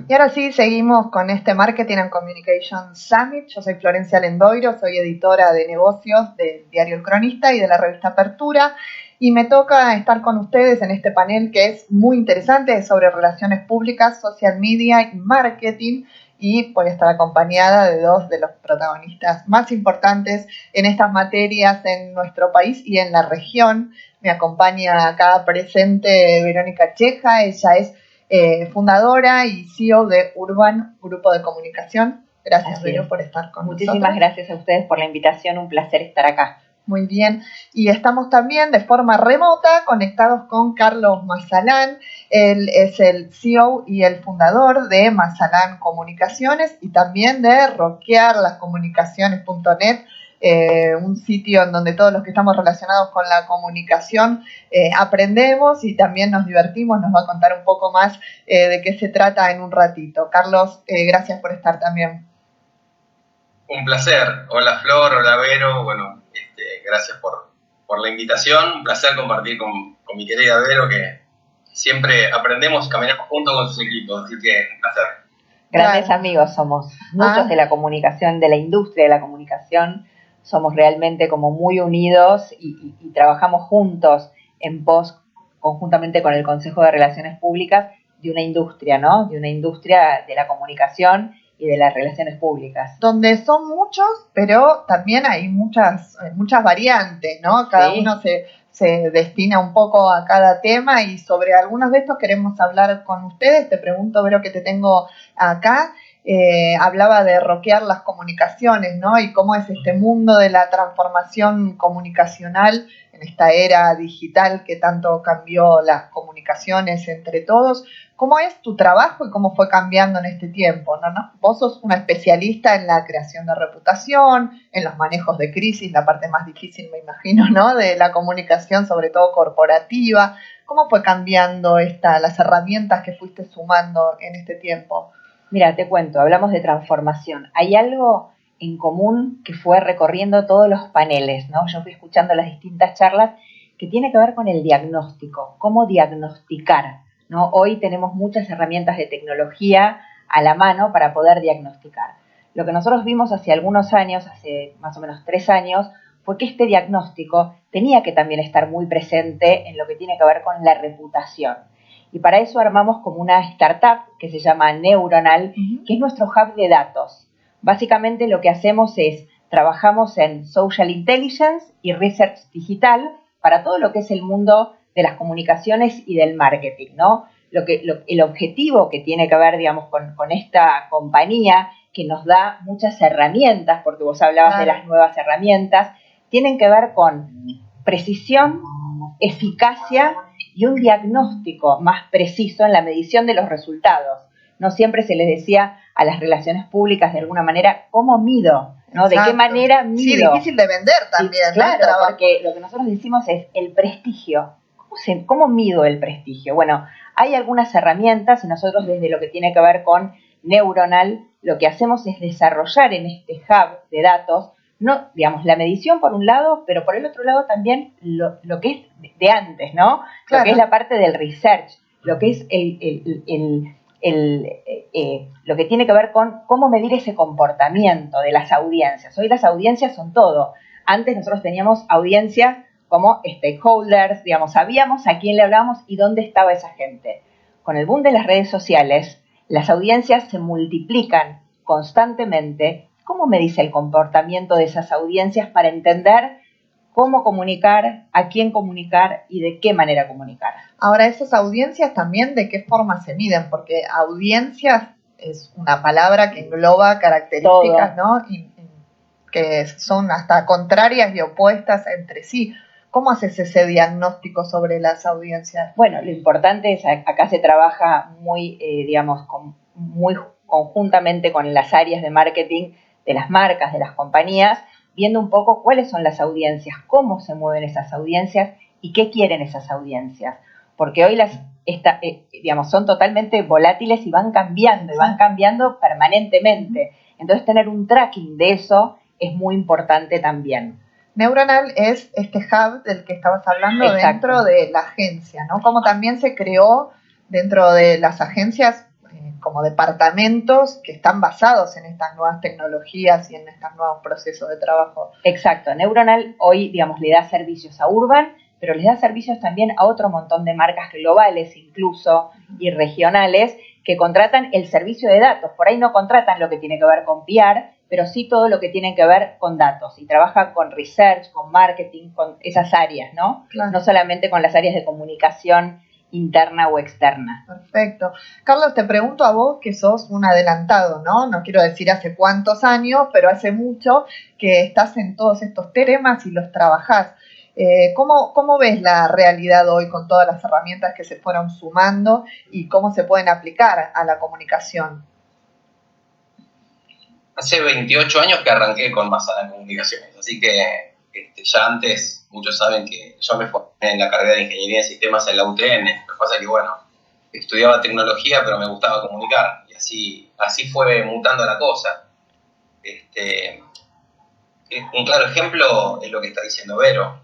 Y ahora sí, seguimos con este Marketing and Communication Summit. Yo soy Florencia Lendoiro, soy editora de negocios del diario El Cronista y de la revista Apertura. Y me toca estar con ustedes en este panel que es muy interesante, sobre relaciones públicas, social media y marketing. Y voy a estar acompañada de dos de los protagonistas más importantes en estas materias en nuestro país y en la región. Me acompaña acá presente Verónica Cheja, ella es fundadora y CEO de Urban, Grupo de Comunicación. Gracias, Vero, por estar con nosotros. Muchísimas gracias a ustedes por la invitación, un placer estar acá. Muy bien, y estamos también de forma remota conectados con Carlos Mazalán. Él es el CEO y el fundador de Mazalán Comunicaciones y también de rockearlascomunicaciones.net, un sitio en donde todos los que estamos relacionados con la comunicación aprendemos y también nos divertimos. Nos va a contar un poco más de qué se trata en un ratito. Carlos, gracias por estar también. Un placer. Hola Flor, hola Vero. Bueno, gracias por la invitación. Un placer compartir con mi querida Vero, que siempre aprendemos y caminamos juntos con sus equipos. Así que un placer. Grandes amigos somos. Muchos de la comunicación, de la industria de la comunicación, somos realmente como muy unidos y trabajamos juntos en pos, conjuntamente con el Consejo de Relaciones Públicas, de una industria, ¿no? De una industria de la comunicación y de las relaciones públicas. Donde son muchos, pero también hay muchas variantes, ¿no? Cada uno se destina un poco a cada tema y sobre algunos de estos queremos hablar con ustedes. Te pregunto, Vero, que te tengo acá. Hablaba de rockear las comunicaciones, ¿no? Y cómo es este mundo de la transformación comunicacional en esta era digital que tanto cambió las comunicaciones entre todos. ¿Cómo es tu trabajo y cómo fue cambiando en este tiempo? ¿No? Vos sos una especialista en la creación de reputación, en los manejos de crisis, la parte más difícil, me imagino, ¿no? De la comunicación, sobre todo corporativa. ¿Cómo fue cambiando las herramientas que fuiste sumando en este tiempo? Mira, te cuento, hablamos de transformación. Hay algo en común que fue recorriendo todos los paneles, ¿no? Yo fui escuchando las distintas charlas que tiene que ver con el diagnóstico, cómo diagnosticar, ¿no? Hoy tenemos muchas herramientas de tecnología a la mano para poder diagnosticar. Lo que nosotros vimos hace algunos años, hace más o menos 3 años, fue que este diagnóstico tenía que también estar muy presente en lo que tiene que ver con la reputación. Y para eso armamos como una startup que se llama Neuronal, que es nuestro hub de datos. Básicamente lo que hacemos es, trabajamos en social intelligence y research digital para todo lo que es el mundo de las comunicaciones y del marketing, ¿no? El objetivo que tiene que ver, digamos, con esta compañía que nos da muchas herramientas, porque vos hablabas de las nuevas herramientas, tienen que ver con precisión, eficacia y un diagnóstico más preciso en la medición de los resultados. No siempre se les decía a las relaciones públicas de alguna manera, ¿cómo mido? ¿No? ¿De qué manera mido? Sí, difícil de vender también. Sí, claro, ¿no? Porque lo que nosotros decimos es el prestigio. ¿Cómo mido el prestigio? Bueno, hay algunas herramientas y nosotros desde lo que tiene que ver con Neuronal, lo que hacemos es desarrollar en este hub de datos, no, digamos, la medición por un lado, pero por el otro lado también lo que es de antes, ¿no? Claro. Lo que es la parte del research, lo que es lo que tiene que ver con cómo medir ese comportamiento de las audiencias. Hoy las audiencias son todo. Antes nosotros teníamos audiencias como stakeholders, digamos, sabíamos a quién le hablábamos y dónde estaba esa gente. Con el boom de las redes sociales, las audiencias se multiplican constantemente. ¿Cómo me dice el comportamiento de esas audiencias para entender cómo comunicar, a quién comunicar y de qué manera comunicar? Ahora, esas audiencias también, ¿de qué forma se miden? Porque audiencias es una palabra que engloba características, ¿no? Y que son hasta contrarias y opuestas entre sí. ¿Cómo haces ese diagnóstico sobre las audiencias? Bueno, lo importante es, acá se trabaja muy, muy conjuntamente con las áreas de marketing de las marcas, de las compañías, viendo un poco cuáles son las audiencias, cómo se mueven esas audiencias y qué quieren esas audiencias. Porque hoy son totalmente volátiles y van cambiando permanentemente. Entonces, tener un tracking de eso es muy importante también. Neuronal es este hub del que estabas hablando. Exacto. Dentro de la agencia, ¿no? Como también se creó dentro de las agencias como departamentos que están basados en estas nuevas tecnologías y en estos nuevos procesos de trabajo. Exacto. Neuronal hoy, digamos, le da servicios a Urban, pero les da servicios también a otro montón de marcas globales incluso y regionales que contratan el servicio de datos. Por ahí no contratan lo que tiene que ver con PR, pero sí todo lo que tiene que ver con datos. Y trabajan con research, con marketing, con esas áreas, ¿no? Claro. No solamente con las áreas de comunicación interna o externa. Perfecto. Carlos, te pregunto a vos que sos un adelantado, ¿no? No quiero decir hace cuántos años, pero hace mucho que estás en todos estos temas y los trabajás. ¿Cómo ves la realidad hoy con todas las herramientas que se fueron sumando y cómo se pueden aplicar a la comunicación? Hace 28 años que arranqué con Masana en Comunicaciones, así que ya antes, muchos saben que yo me formé en la carrera de Ingeniería de Sistemas en la UTN. Lo que pasa es que, bueno, estudiaba tecnología, pero me gustaba comunicar, y así fue mutando la cosa. Un claro ejemplo es lo que está diciendo Vero,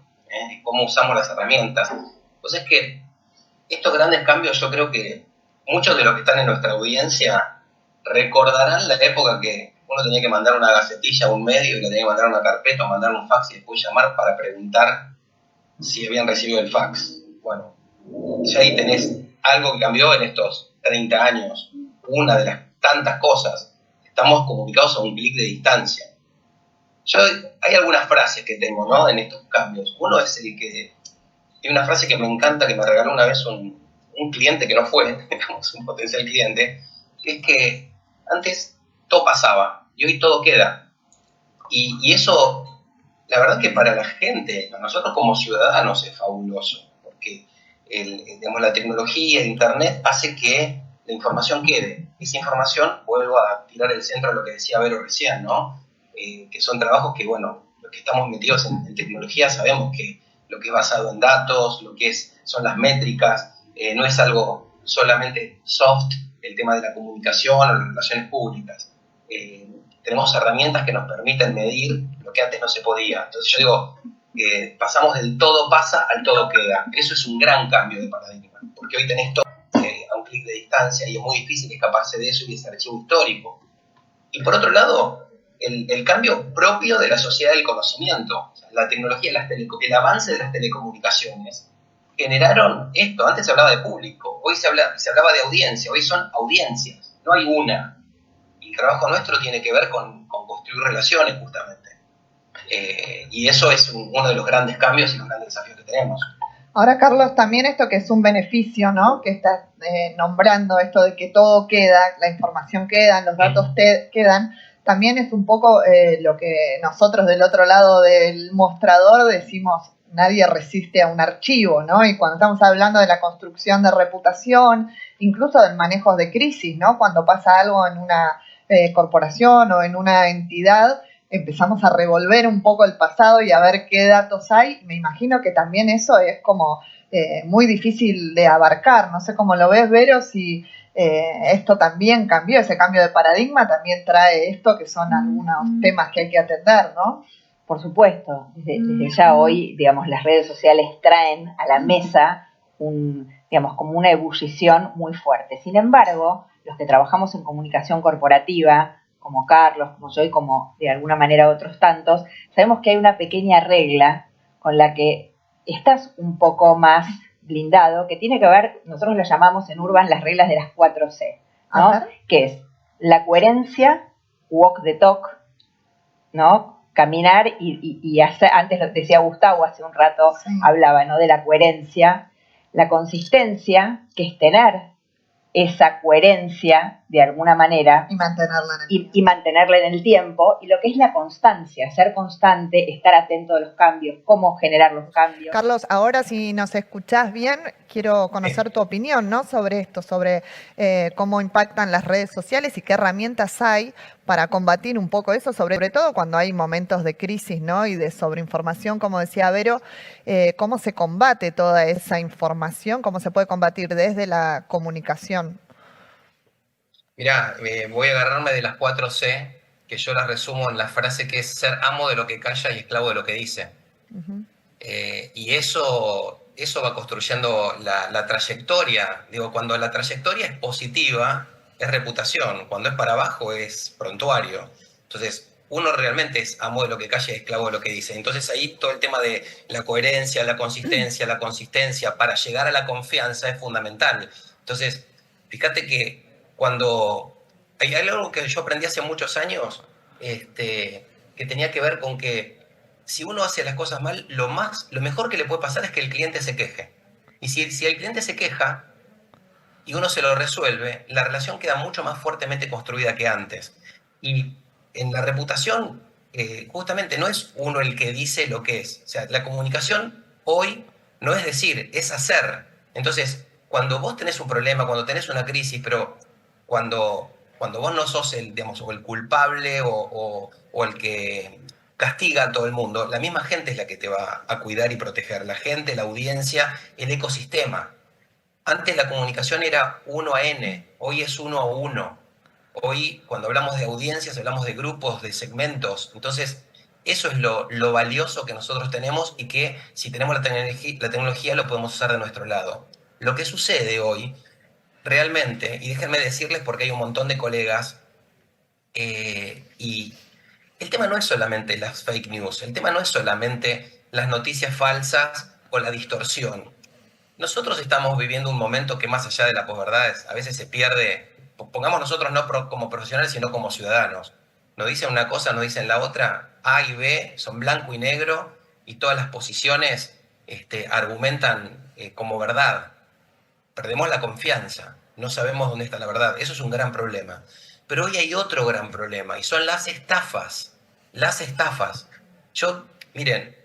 cómo usamos las herramientas. Pues es que estos grandes cambios, yo creo que muchos de los que están en nuestra audiencia recordarán la época que uno tenía que mandar una gacetilla a un medio y le tenía que mandar una carpeta o mandar un fax y después llamar para preguntar si habían recibido el fax. Bueno, ya ahí tenés algo que cambió en estos 30 años. Una de las tantas cosas. Estamos comunicados a un clic de distancia. Hay algunas frases que tengo, ¿no?, en estos cambios. Uno es el que... Hay una frase que me encanta, que me regaló una vez un cliente que no fue, digamos, un potencial cliente, que es que antes todo pasaba y hoy todo queda. Y eso, la verdad que para la gente, para nosotros como ciudadanos es fabuloso, porque digamos, la tecnología, el internet hace que la información quede. Esa información, vuelvo a tirar el centro de lo que decía Vero recién, ¿no? Que son trabajos que, bueno, los que estamos metidos en tecnología sabemos que lo que es basado en datos, lo que son las métricas, no es algo solamente soft, el tema de la comunicación o las relaciones públicas. Tenemos herramientas que nos permiten medir lo que antes no se podía. Entonces yo digo, pasamos del todo pasa al todo queda. Eso es un gran cambio de paradigma, porque hoy tenés todo a un clic de distancia y es muy difícil escaparse de eso y de ese archivo histórico. Y por otro lado, el cambio propio de la sociedad del conocimiento, o sea, la tecnología, el avance de las telecomunicaciones, generaron esto. Antes se hablaba de público, hoy se hablaba de audiencia, hoy son audiencias, no hay una. Y el trabajo nuestro tiene que ver con construir relaciones, justamente. Y eso es uno de los grandes cambios y los grandes desafíos que tenemos. Ahora, Carlos, también esto que es un beneficio, ¿no?, que estás nombrando, esto de que todo queda, la información queda, los datos quedan, también es un poco lo que nosotros del otro lado del mostrador decimos, nadie resiste a un archivo, ¿no? Y cuando estamos hablando de la construcción de reputación, incluso del manejo de crisis, ¿no?, cuando pasa algo en una corporación o en una entidad, empezamos a revolver un poco el pasado y a ver qué datos hay. Me imagino que también eso es como muy difícil de abarcar. No sé cómo lo ves, Vero, si esto también cambió, ese cambio de paradigma también trae esto, que son algunos temas que hay que atender, ¿no? Por supuesto, desde ya hoy, digamos, las redes sociales traen a la mesa digamos, como una ebullición muy fuerte. Sin embargo, los que trabajamos en comunicación corporativa, como Carlos, como yo y como de alguna manera otros tantos, sabemos que hay una pequeña regla con la que estás un poco más blindado, que tiene que ver, nosotros lo llamamos en Urban las reglas de las 4C, ¿no? Ajá. Que es la coherencia, walk the talk, ¿no? Caminar y hacer, antes lo decía Gustavo, hace un rato sí. Hablaba, ¿no?, de la coherencia, la consistencia, que es tener esa coherencia de alguna manera y mantenerla en el tiempo, y lo que es la constancia, ser constante, estar atento a los cambios, cómo generar los cambios. Carlos, ahora si nos escuchás bien, quiero conocer tu opinión, ¿no?, sobre esto, sobre cómo impactan las redes sociales y qué herramientas hay para combatir un poco eso, sobre todo cuando hay momentos de crisis, ¿no?, y de sobreinformación, como decía Vero, cómo se combate toda esa información, cómo se puede combatir desde la comunicación. Mirá, voy a agarrarme de las 4C, que yo las resumo en la frase que es ser amo de lo que calla y esclavo de lo que dice. Uh-huh. Y eso va construyendo la trayectoria. Digo, cuando la trayectoria es positiva, es reputación, cuando es para abajo es prontuario. Entonces, uno realmente es amo de lo que calla y esclavo de lo que dice. Entonces ahí todo el tema de la coherencia, la consistencia para llegar a la confianza es fundamental. Entonces, fíjate que cuando hay algo que yo aprendí hace muchos años, que tenía que ver con que si uno hace las cosas mal, lo mejor que le puede pasar es que el cliente se queje. Y si el cliente se queja y uno se lo resuelve, la relación queda mucho más fuertemente construida que antes. Y en la reputación, justamente no es uno el que dice lo que es. O sea, la comunicación hoy no es decir, es hacer. Entonces, cuando vos tenés un problema, cuando tenés una crisis, pero cuando vos no sos digamos, o el culpable o el que castiga a todo el mundo, la misma gente es la que te va a cuidar y proteger. La gente, la audiencia, el ecosistema. Antes la comunicación era 1 a N, hoy es 1 a 1. Hoy, cuando hablamos de audiencias, hablamos de grupos, de segmentos. Entonces, eso es lo valioso que nosotros tenemos y que si tenemos la tecnología lo podemos usar de nuestro lado. Lo que sucede hoy, realmente, y déjenme decirles porque hay un montón de colegas, y el tema no es solamente las fake news, el tema no es solamente las noticias falsas o la distorsión. Nosotros estamos viviendo un momento que más allá de la posverdad a veces se pierde, pongamos nosotros no como profesionales, sino como ciudadanos. Nos dicen una cosa, nos dicen la otra, A y B son blanco y negro y todas las posiciones argumentan como verdad. Perdemos la confianza, no sabemos dónde está la verdad. Eso es un gran problema. Pero hoy hay otro gran problema y son las estafas. Las estafas. Miren,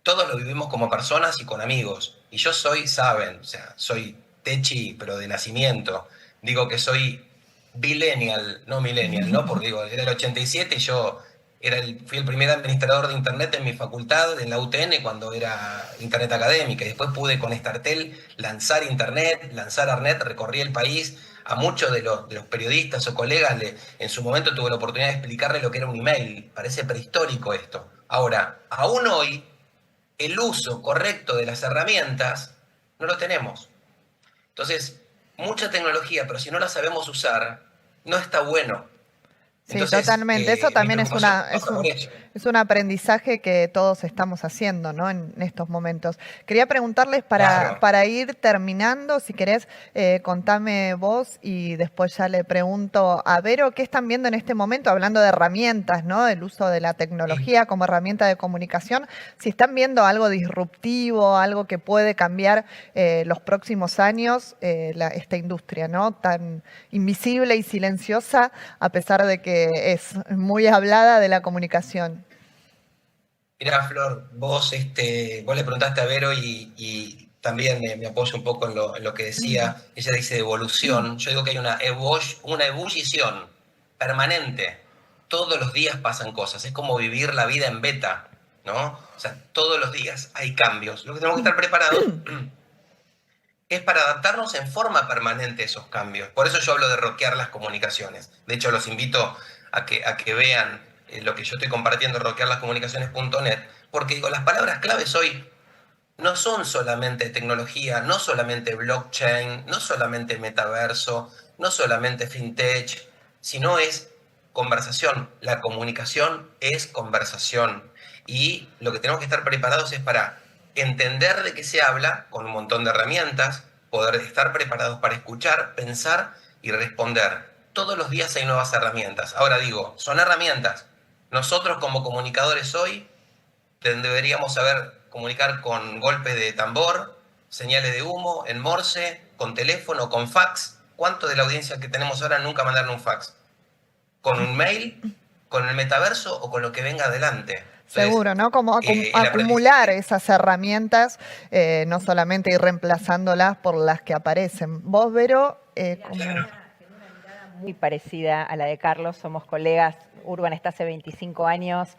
todos lo vivimos como personas y con amigos. Y yo saben, o sea, soy techi, pero de nacimiento. Digo que soy billennial, no millennial, ¿no? Porque digo, era el 87 y yo fui el primer administrador de Internet en mi facultad, en la UTN, cuando era Internet académica. Y después pude con Startel lanzar Internet, lanzar Arnet, recorrí el país. A muchos de los periodistas o colegas en su momento tuve la oportunidad de explicarle lo que era un email. Parece prehistórico esto. Ahora, aún hoy, el uso correcto de las herramientas no lo tenemos. Entonces, mucha tecnología, pero si no la sabemos usar, no está bueno. Sí, entonces, totalmente. Eso también es un aprendizaje que todos estamos haciendo, ¿no? En estos momentos. Quería preguntarles para ir terminando, si querés, contame vos y después ya le pregunto a Vero, ¿qué están viendo en este momento? Hablando de herramientas, ¿no? El uso de la tecnología como herramienta de comunicación. Si están viendo algo disruptivo, algo que puede cambiar los próximos años, esta industria, ¿no? Tan invisible y silenciosa, a pesar de que es muy hablada de la comunicación. Mirá, Flor, vos le preguntaste a Vero y también me apoyo un poco en lo que decía. Ella dice evolución. Yo digo que hay una ebullición permanente. Todos los días pasan cosas. Es como vivir la vida en beta, ¿no? O sea, todos los días hay cambios. Lo que tenemos que estar preparados es para adaptarnos en forma permanente a esos cambios. Por eso yo hablo de rockear las comunicaciones. De hecho, los invito a que vean lo que yo estoy compartiendo en rockearlascomunicaciones.net, porque digo, las palabras claves hoy no son solamente tecnología, no solamente blockchain, no solamente metaverso, no solamente fintech, sino es conversación. La comunicación es conversación. Y lo que tenemos que estar preparados es para entender de qué se habla con un montón de herramientas, poder estar preparados para escuchar, pensar y responder. Todos los días hay nuevas herramientas. Ahora digo, son herramientas. Nosotros como comunicadores hoy deberíamos saber comunicar con golpes de tambor, señales de humo, en Morse, con teléfono, con fax. ¿Cuántos de la audiencia que tenemos ahora nunca mandaron un fax? ¿Con un mail? ¿Con el metaverso o con lo que venga adelante? Entonces, seguro, ¿no? Como acumular esas herramientas, no solamente ir reemplazándolas por las que aparecen. Vos, Vero, muy parecida a la de Carlos, somos colegas. Urban está hace 25 años,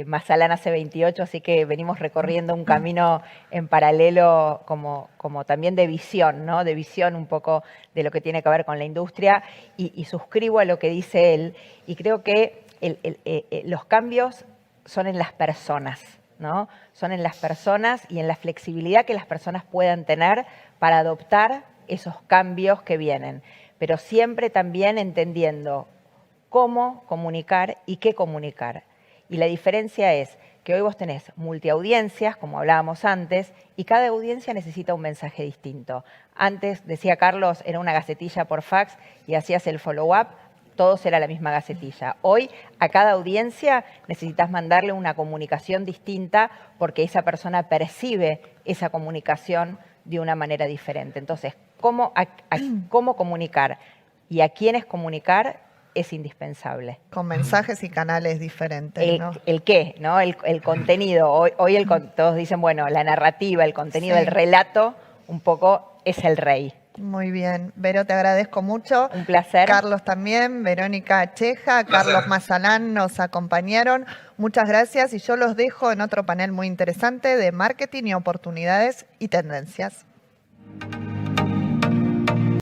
Mazalán hace 28, así que venimos recorriendo un camino en paralelo como también de visión, ¿no? De visión un poco de lo que tiene que ver con la industria y suscribo a lo que dice él y creo que los cambios son en las personas, ¿no? Son en las personas y en la flexibilidad que las personas puedan tener para adoptar esos cambios que vienen. pero siempre también entendiendo cómo comunicar y qué comunicar. Y la diferencia es que hoy vos tenés multiaudiencias, como hablábamos antes, y cada audiencia necesita un mensaje distinto. Antes, decía Carlos, era una gacetilla por fax y hacías el follow-up, todos era la misma gacetilla. Hoy, a cada audiencia necesitas mandarle una comunicación distinta porque esa persona percibe esa comunicación de una manera diferente. Entonces, cómo comunicar y a quiénes comunicar es indispensable. Con mensajes y canales diferentes, ¿no? El qué, ¿no? El contenido. Hoy todos dicen, bueno, la narrativa, el contenido, el relato, un poco es el rey. Muy bien. Vero, te agradezco mucho. Un placer. Carlos también, Verónica Cheja, Carlos Mazalán nos acompañaron. Muchas gracias y yo los dejo en otro panel muy interesante de marketing y oportunidades y tendencias.